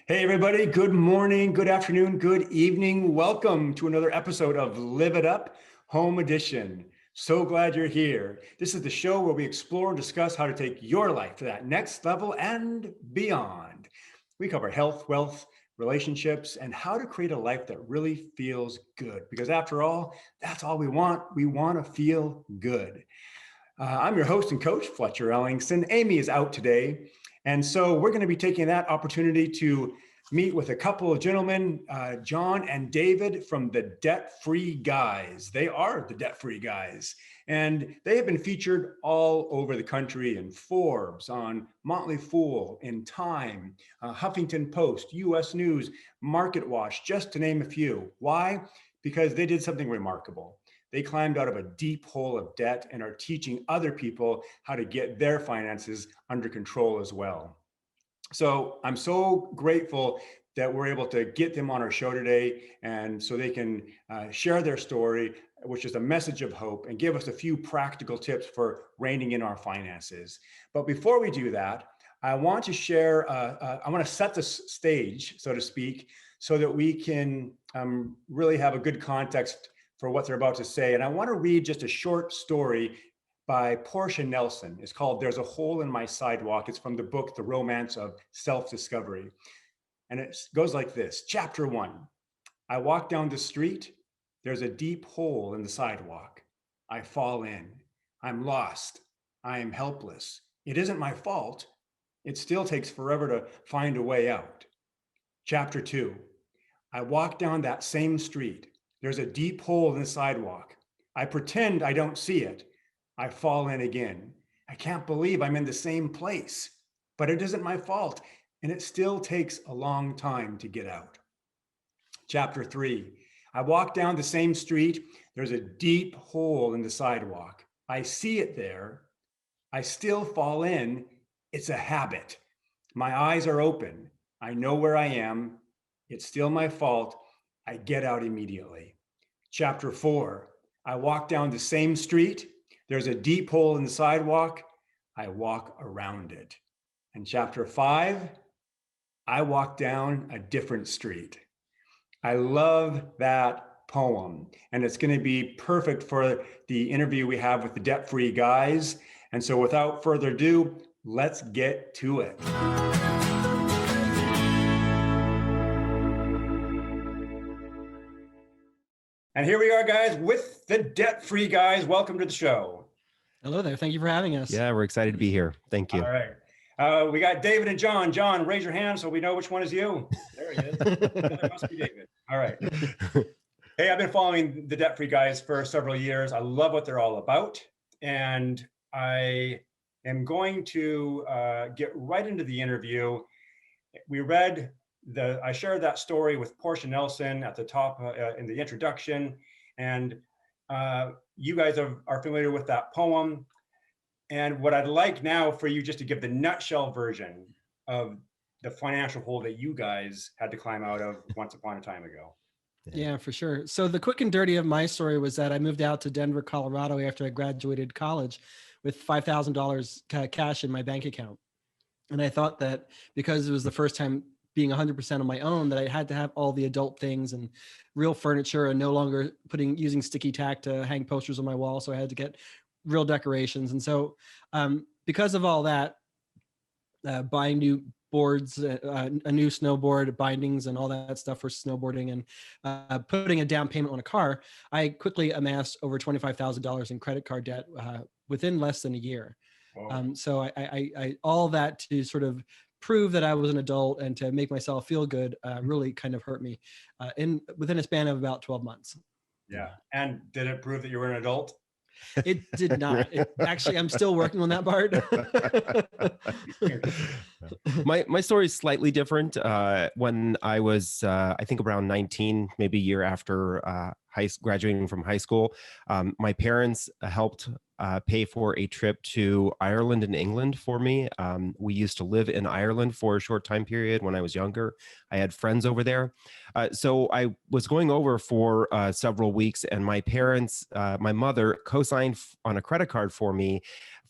Hey, everybody. Good morning, good afternoon, good evening. Welcome to another episode of Live It Up Home Edition. So glad you're here. This is the show where we explore and discuss how to take your life to that next level and beyond. We cover health, wealth, relationships, and how to create a life that really feels good. Because after all, that's all we want. We want to feel good. I'm your host and coach, Fletcher. Amy is out today. And so we're going to be taking that opportunity to meet with a couple of gentlemen, John and David from the Debt Free Guys. They are the Debt Free Guys. And they have been featured all over the country in Forbes, on Motley Fool, in Time, Huffington Post, US News, Market Watch, just to name a few. Why? Because they did something remarkable. They climbed out of a deep hole of debt and are teaching other people how to get their finances under control as well. So I'm so grateful that we're able to get them on our show today, and so they can share their story, which is a message of hope, and give us a few practical tips for reining in our finances. But before we do that, I want to share, I want to set the stage, so to speak, so that we can really have a good context for what they're about to say. And I want to read just a short story by Portia Nelson. It's called There's a Hole in My Sidewalk. It's from the book, The Romance of Self-Discovery. And it goes like this. Chapter 1. I walk down the street. There's a deep hole in the sidewalk. I fall in. I'm lost. I am helpless. It isn't my fault. It still takes forever to find a way out. Chapter 2. I walk down that same street. There's a deep hole in the sidewalk. I pretend I don't see it. I fall in again. I can't believe I'm in the same place, but it isn't my fault, and it still takes a long time to get out. Chapter 3. I walk down the same street. There's a deep hole in the sidewalk. I see it there. I still fall in. It's a habit. My eyes are open. I know where I am. It's still my fault. I get out immediately. Chapter 4, I walk down the same street. There's a deep hole in the sidewalk. I walk around it. And chapter 5, I walk down a different street. I love that poem, and it's going to be perfect for the interview we have with the Debt Free Guys. And so without further ado, let's get to it. And here we are, guys, with the Debt Free Guys. Welcome to the show. Hello there. Thank you for having us. Yeah, we're excited to be here. Thank you. All right. We got David and John. John, raise your hand so we know which one is you. There he is. It must be David. All right. Hey, I've been following the Debt Free Guys for several years. I love what they're all about. And I am going to get right into the interview. I shared that story with Portia Nelson at the top in the introduction, and you guys are familiar with that poem. And what I'd like now for you just to give the nutshell version of the financial hole that you guys had to climb out of once upon a time ago. Yeah, for sure. So the quick and dirty of my story was that I moved out to Denver, Colorado after I graduated college with $5,000 cash in my bank account. And I thought that because it was the first time being 100% on my own, that I had to have all the adult things and real furniture and no longer using sticky tack to hang posters on my wall. So I had to get real decorations. And so because of all that, buying new boards, a new snowboard, bindings and all that stuff for snowboarding, and putting a down payment on a car, I quickly amassed over $25,000 in credit card debt within less than a year. So I all that to sort of prove that I was an adult and to make myself feel good really kind of hurt me within a span of about 12 months. Yeah. And did it prove that you were an adult? It did not. Actually, I'm still working on that part. My story is slightly different. When I was, I think around 19, maybe a year after graduating from high school, my parents helped pay for a trip to Ireland and England for me. We used to live in Ireland for a short time period when I was younger. I had friends over there. So I was going over for several weeks, and my parents, my mother co-signed on a credit card for me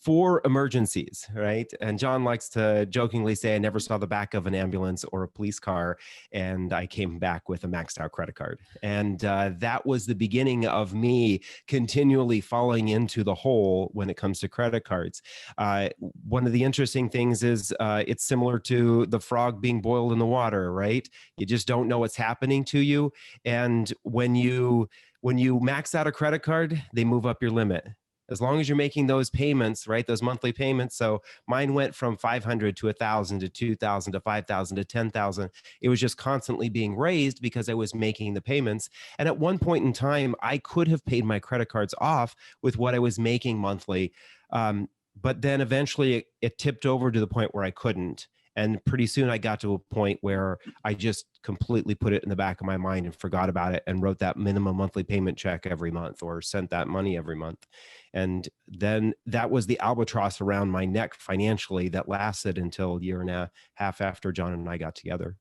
for emergencies, right? And John likes to jokingly say, I never saw the back of an ambulance or a police car, and I came back with a maxed out credit card. And that was the beginning of me continually falling into the hole when it comes to credit cards. One of the interesting things is it's similar to the frog being boiled in the water, right? You just don't know what's happening to you. And when you max out a credit card, they move up your limit. As long as you're making those payments, right? Those monthly payments. So mine went from 500 to 1,000 to 2,000 to 5,000 to 10,000. It was just constantly being raised because I was making the payments. And at one point in time, I could have paid my credit cards off with what I was making monthly. But then eventually it tipped over to the point where I couldn't. And pretty soon I got to a point where I just completely put it in the back of my mind and forgot about it and wrote that minimum monthly payment check every month or sent that money every month. And then that was the albatross around my neck financially that lasted until a year and a half after John and I got together.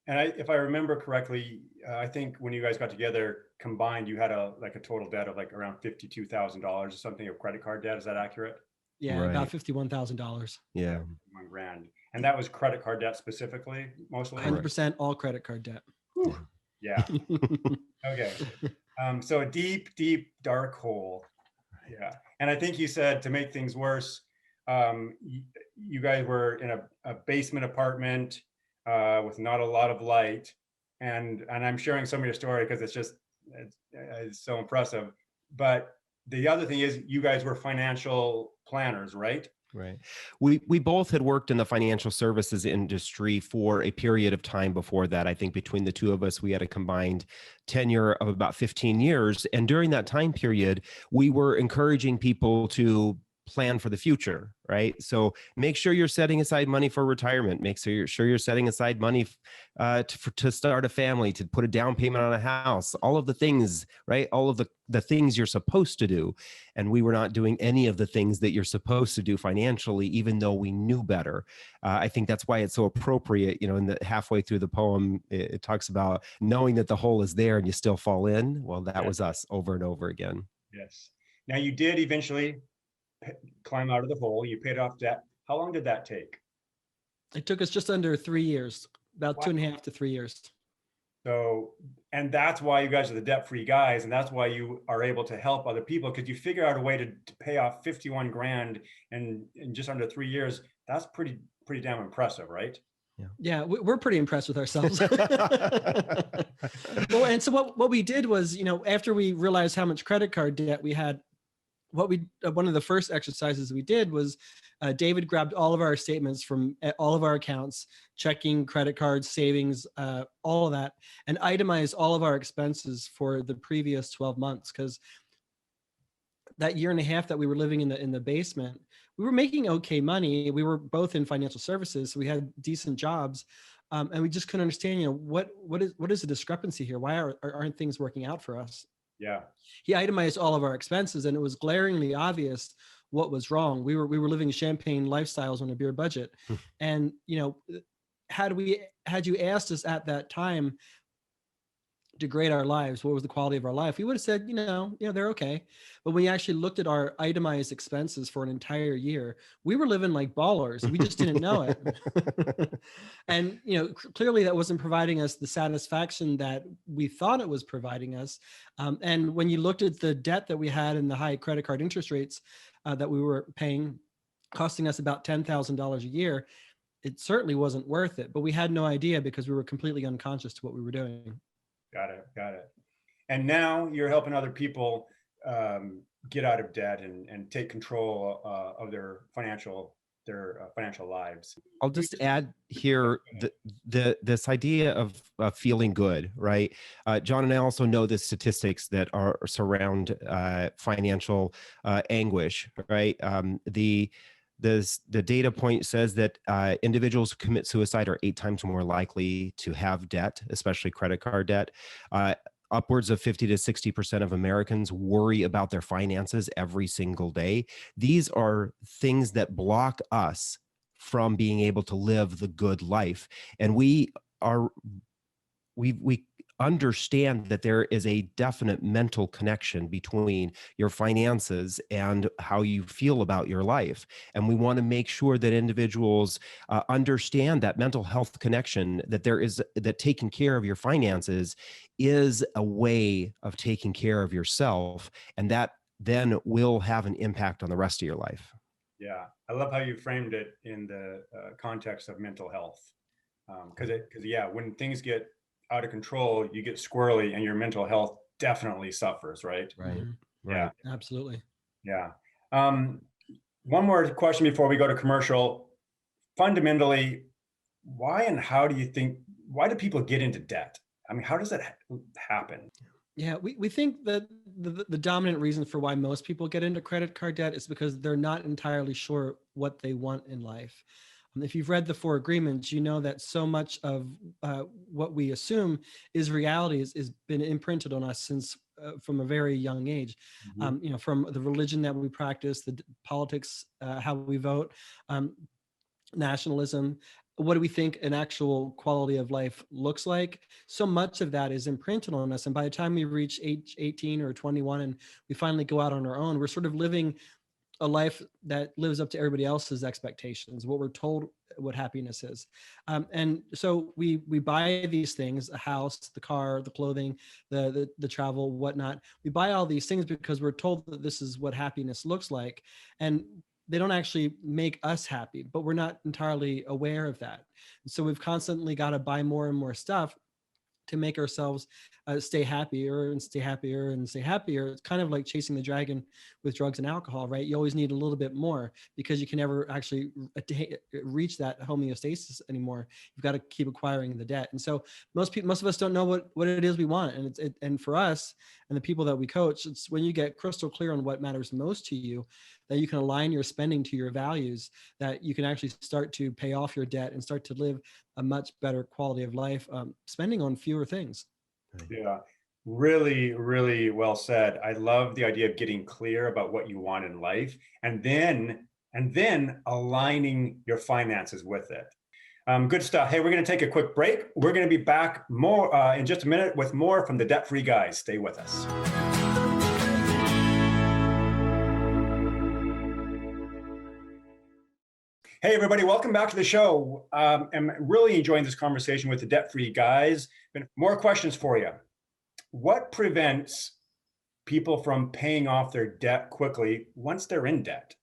And if I remember correctly, I think when you guys got together combined, you had a total debt of like around $52,000 or something of credit card debt. Is that accurate? Yeah, Right. about $51,000. Yeah. $1,000. And that was credit card debt specifically, mostly? 100% all credit card debt. Yeah. Okay. So a deep, deep, dark hole. Yeah. And I think you said to make things worse, you guys were in a basement apartment with not a lot of light. And I'm sharing some of your story because it's so impressive. But the other thing is you guys were financial planners, right? Right. We both had worked in the financial services industry for a period of time before that. I think between the two of us, we had a combined tenure of about 15 years. And during that time period, we were encouraging people to plan for the future, right? So make sure you're setting aside money for retirement. Make sure you're setting aside money to start a family, to put a down payment on a house, all of the things, right? All of the things you're supposed to do. And we were not doing any of the things that you're supposed to do financially, even though we knew better. I think that's why it's so appropriate, in the halfway through the poem, it talks about knowing that the hole is there and you still fall in. Well, that was us over and over again. Yes. Now you did eventually climb out of the hole. You paid off debt. How long did that take? It took us just under 3 years, about 2.5 to 3 years. So, and that's why you guys are the debt-free guys, and that's why you are able to help other people, because you figure out a way to pay off 51 grand in just under 3 years. That's pretty damn impressive, right? Yeah, we're pretty impressed with ourselves. Well, and so what we did was, after we realized how much credit card debt we had, one of the first exercises we did was David grabbed all of our statements from all of our accounts, checking, credit cards, savings, all of that, and itemized all of our expenses for the previous 12 months. Because that year and a half that we were living in the basement, we were making okay money. We were both in financial services, so we had decent jobs, and we just couldn't understand, what is the discrepancy here? Why aren't things working out for us? Yeah. He itemized all of our expenses, and it was glaringly obvious what was wrong. We were living champagne lifestyles on a beer budget. And, had you asked us at that time to grade our lives, what was the quality of our life, we would have said, they're okay. But when you actually looked at our itemized expenses for an entire year, we were living like ballers. We just didn't know it. And, clearly that wasn't providing us the satisfaction that we thought it was providing us. And when you looked at the debt that we had and the high credit card interest rates that we were paying, costing us about $10,000 a year, it certainly wasn't worth it. But we had no idea because we were completely unconscious to what we were doing. Got it. And now you're helping other people get out of debt and take control of their financial lives. I'll just add here this idea of feeling good, right? John and I also know the statistics that are surround financial anguish, right? The data point says that individuals who commit suicide are 8 times more likely to have debt, especially credit card debt. Upwards of 50 to 60% of Americans worry about their finances every single day. These are things that block us from being able to live the good life. And we understand that there is a definite mental connection between your finances and how you feel about your life. And we want to make sure that individuals understand that mental health connection, that taking care of your finances is a way of taking care of yourself. And that then will have an impact on the rest of your life. Yeah, I love how you framed it in the context of mental health. Because yeah, when things get out of control, you get squirrely, and your mental health definitely suffers, right? Right. Mhm. Yeah, Right. Absolutely. yeah. Um, one more question before we go to commercial. Fundamentally, why and how do you think? Why do people get into debt? I mean, how does that happen? Yeah, we think that the dominant reason for why most people get into credit card debt is because they're not entirely sure what they want in life. If you've read the Four Agreements, you know that so much of what we assume is reality is been imprinted on us since from a very young age. Mhm. From the religion that we practice, the politics, how we vote, um, nationalism. What do we think an actual quality of life looks like? So much of that is imprinted on us. And by the time we reach age 18 or 21 and we finally go out on our own, we're sort of living a life that lives up to everybody else's expectations, what we're told what happiness is. And so we buy these things, a house, the car, the clothing, the travel, whatnot. We buy all these things because we're told that this is what happiness looks like. And they don't actually make us happy, but we're not entirely aware of that. So we've constantly got to buy more and more stuff to make ourselves stay happier and stay happier and stay happier. It's kind of like chasing the dragon with drugs and alcohol, right? You always need a little bit more because you can never actually reach that homeostasis anymore. You've got to keep acquiring the debt. And so most of us don't know what it is we want. And and for us and the people that we coach, it's when you get crystal clear on what matters most to you, that you can align your spending to your values, that you can actually start to pay off your debt and start to live a much better quality of life, spending on fewer things. Right. Yeah, really, really well said. I love the idea of getting clear about what you want in life, and then aligning your finances with it. Good stuff. Hey, we're going to take a quick break. We're going to be back more in just a minute with more from the Debt Free Guys. Stay with us. Hey, everybody, welcome back to the show. I'm really enjoying this conversation with the Debt Free Guys. More questions for you. What prevents people from paying off their debt quickly once they're in debt?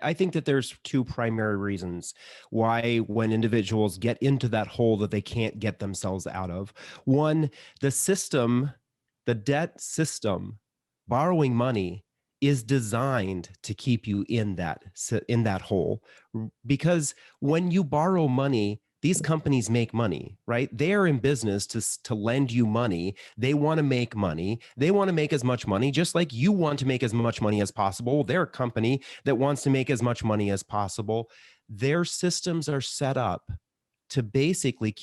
I think that there's two primary reasons why when individuals get into that hole that they can't get themselves out of. One, the system, the debt system, borrowing money is designed to keep you in that hole, because when you borrow money, these companies make money, right? They're in business to lend you money. They want to make money. They want to make as much money, just like you want to make as much money as possible. They're a company that wants to make as much money as possible. Their systems are set up to basically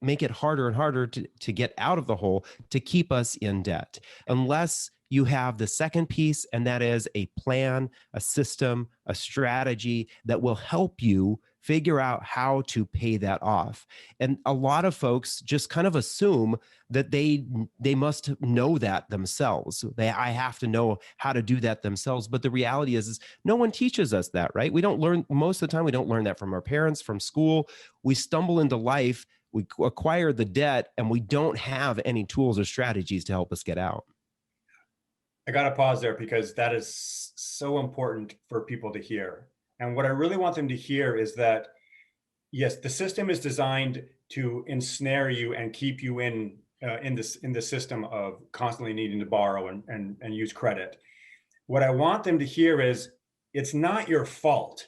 make it harder and harder to get out of the hole, to keep us in debt, unless you have the second piece, and that is a plan, a system, a strategy that will help you figure out how to pay that off. And a lot of folks just kind of assume that they must know that themselves. I have to know how to do that themselves. But the reality is no one teaches us that, right? We don't learn, most of the time we don't learn that from our parents, from school. We stumble into life, we acquire the debt, and we don't have any tools or strategies to help us get out. I got to pause there because that is so important for people to hear. And what I really want them to hear is that, yes, the system is designed to ensnare you and keep you in the system of constantly needing to borrow and use credit. What I want them to hear is it's not your fault.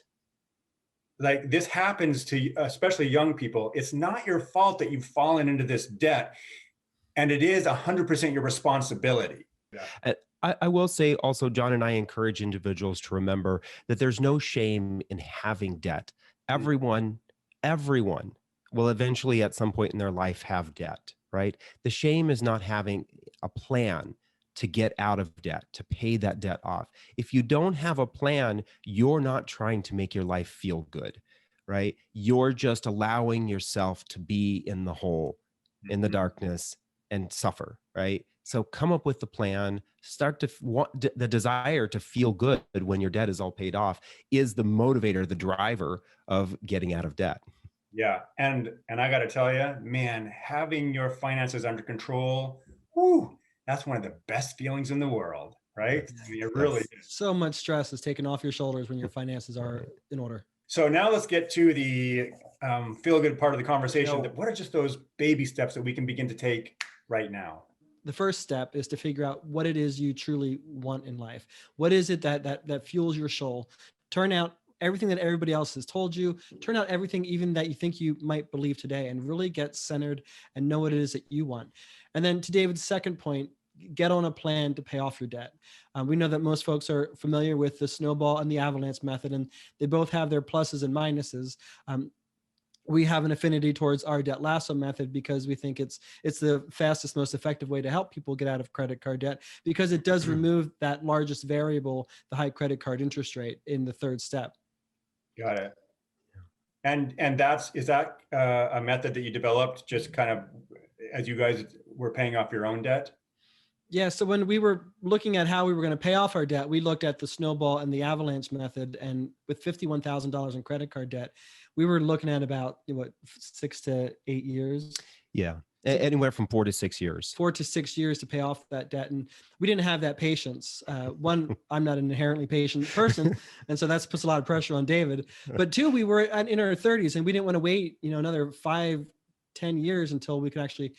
Like, this happens to especially young people. It's not your fault that you've fallen into this debt, and it is 100% your responsibility. Yeah. I will say also, John and I encourage individuals to remember that there's no shame in having debt. Everyone will eventually at some point in their life have debt, right? The shame is not having a plan to get out of debt, to pay that debt off. If you don't have a plan, you're not trying to make your life feel good, right? You're just allowing yourself to be in the hole in the Mhm. darkness and suffer, right? So come up with the plan, start to want the desire to feel good when your debt is all paid off is the motivator, the driver of getting out of debt. Yeah, and I got to tell you, man, having your finances under control, whoo, that's one of the best feelings in the world, right? I mean, it really That's is. So much stress is taken off your shoulders when your finances are right. in order. So now let's get to the feel good part of the conversation. No. What are just those baby steps that we can begin to take right now? The first step is to figure out what it is you truly want in life. What is it that fuels your soul? Turn out everything that everybody else has told you. Turn out everything even that you think you might believe today, and really get centered and know what it is that you want. And then to David's second point, get on a plan to pay off your debt. We know that most folks are familiar with the snowball and the avalanche method, and they both have their pluses and minuses. We have an affinity towards our debt lasso method because we think it's the fastest, most effective way to help people get out of credit card debt, because it does remove that largest variable, the high credit card interest rate, in the third step. Got it. And is that a method that you developed just kind of as you guys were paying off your own debt? Yeah, so when we were looking at how we were going to pay off our debt, we looked at the snowball and the avalanche method. And with $51,000 in credit card debt, we were looking at about 6 to 8 years. Yeah. Anywhere from 4 to 6 years. 4 to 6 years to pay off that debt. And we didn't have that patience. One, I'm not an inherently patient person. And so that puts a lot of pressure on David. But two, we were in our 30s and we didn't want to wait, another 5-10 years until we could actually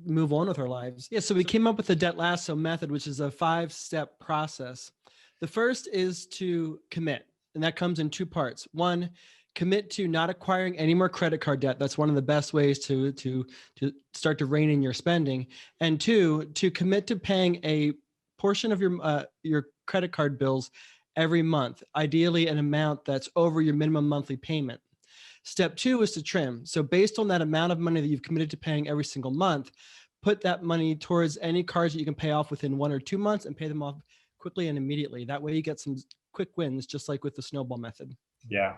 move on with our lives. Yeah. So we came up with the debt lasso method, which is a 5-step process. The first is to commit, and that comes in 2 parts. One, commit to not acquiring any more credit card debt. That's one of the best ways to start to rein in your spending. And 2, to commit to paying a portion of your credit card bills every month, ideally an amount that's over your minimum monthly payment. Step 2 is to trim. So based on that amount of money that you've committed to paying every single month, put that money towards any cards that you can pay off within 1 or 2 months and pay them off quickly and immediately. That way you get some quick wins, just like with the snowball method. Yeah.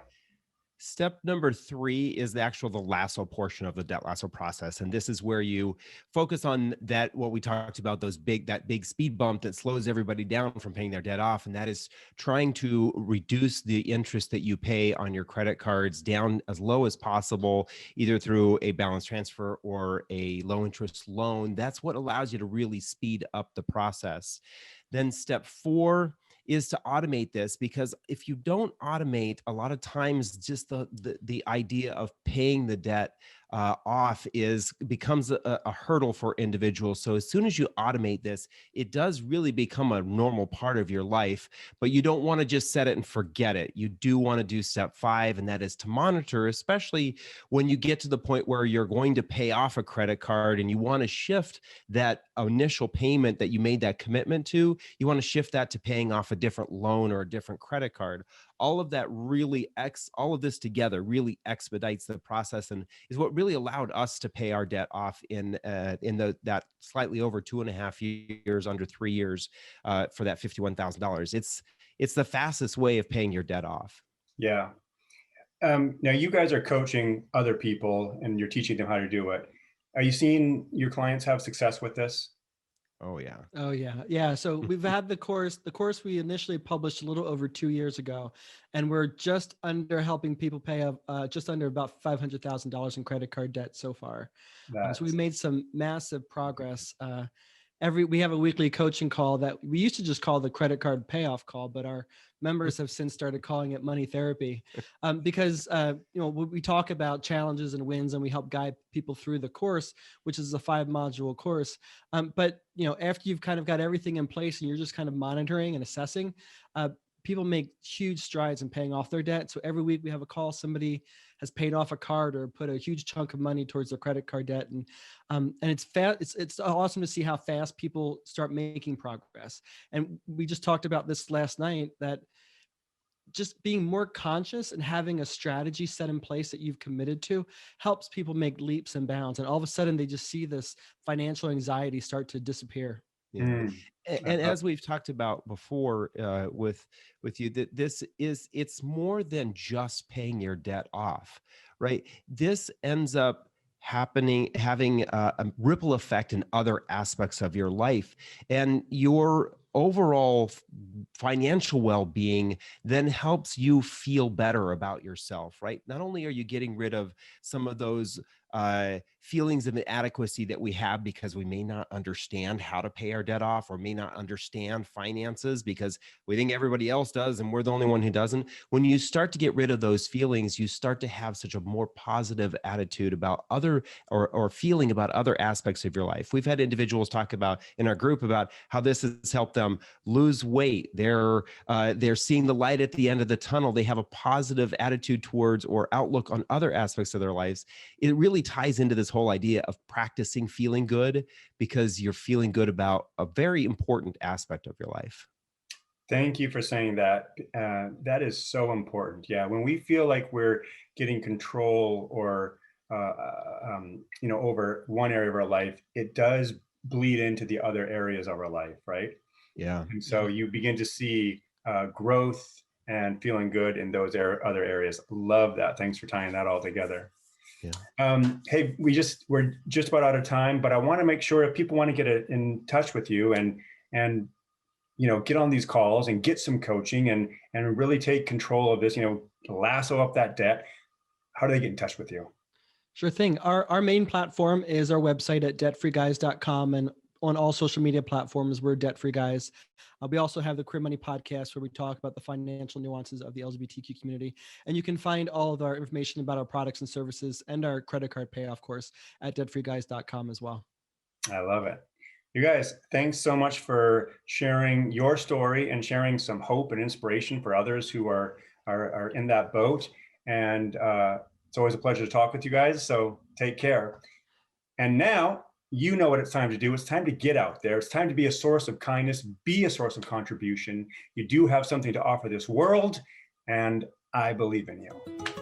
Step number 3 is the lasso portion of the debt lasso process. And this is where you focus on that, what we talked about, that big speed bump that slows everybody down from paying their debt off. And that is trying to reduce the interest that you pay on your credit cards down as low as possible, either through a balance transfer or a low interest loan. That's what allows you to really speed up the process. Then step 4 is to automate this, because if you don't automate, a lot of times just the idea of paying the debt off becomes a hurdle for individuals. So as soon as you automate this, it does really become a normal part of your life, but you don't want to just set it and forget it. You do want to do step 5, and that is to monitor, especially when you get to the point where you're going to pay off a credit card and you want to shift that initial payment that you made that commitment to, you want to shift that to paying off a different loan or a different credit card. All of this together really expedites the process and is what really allowed us to pay our debt off in that slightly over 2.5 years, under 3 years, for that $51,000. It's the fastest way of paying your debt off. Yeah. Now you guys are coaching other people and you're teaching them how to do it. Are you seeing your clients have success with this? Oh yeah. Oh yeah. Yeah. So we've had the course we initially published a little over 2 years ago, and we're just under helping people pay just under about $500,000 in credit card debt so far. So we made some massive progress. We have a weekly coaching call that we used to just call the credit card payoff call, but our members have since started calling it money therapy, because we talk about challenges and wins, and we help guide people through the course, which is a 5-module course. But after you've kind of got everything in place and you're just kind of monitoring and assessing, people make huge strides in paying off their debt. So every week we have a call. Somebody has paid off a card or put a huge chunk of money towards their credit card debt, and it's awesome to see how fast people start making progress. And we just talked about this last night, that just being more conscious and having a strategy set in place that you've committed to helps people make leaps and bounds. And all of a sudden they just see this financial anxiety start to disappear. Yeah. And as we've talked about before with you, that it's more than just paying your debt off, right? This ends up having a ripple effect in other aspects of your life, and your overall financial well-being then helps you feel better about yourself, right? Not only are you getting rid of some of those feelings of inadequacy that we have because we may not understand how to pay our debt off, or may not understand finances because we think everybody else does and we're the only one who doesn't. When you start to get rid of those feelings, you start to have such a more positive attitude about other, or feeling about other aspects of your life. We've had individuals talk about in our group about how this has helped them lose weight. They're seeing the light at the end of the tunnel. They have a positive attitude towards or outlook on other aspects of their lives. It really ties into this whole idea of practicing feeling good, because you're feeling good about a very important aspect of your life. Thank you for saying that. That is so important. Yeah, when we feel like we're getting control or over one area of our life, it does bleed into the other areas of our life, right? Yeah. And so you begin to see growth and feeling good in those other areas. Love that. Thanks for tying that all together. Yeah. Hey, we're just about out of time, but I want to make sure if people want to get in touch with you and get on these calls and get some coaching and really take control of this, lasso up that debt, how do they get in touch with you? Sure thing. Our main platform is our website at debtfreeguys.com, and on all social media platforms, we're Debt Free Guys. We also have the Career Money podcast, where we talk about the financial nuances of the LGBTQ community. And you can find all of our information about our products and services and our credit card payoff course at debtfreeguys.com as well. I love it. You guys, thanks so much for sharing your story and sharing some hope and inspiration for others who are in that boat. And it's always a pleasure to talk with you guys. So take care. And now you know what it's time to do. It's time to get out there. It's time to be a source of kindness, be a source of contribution. You do have something to offer this world, and I believe in you.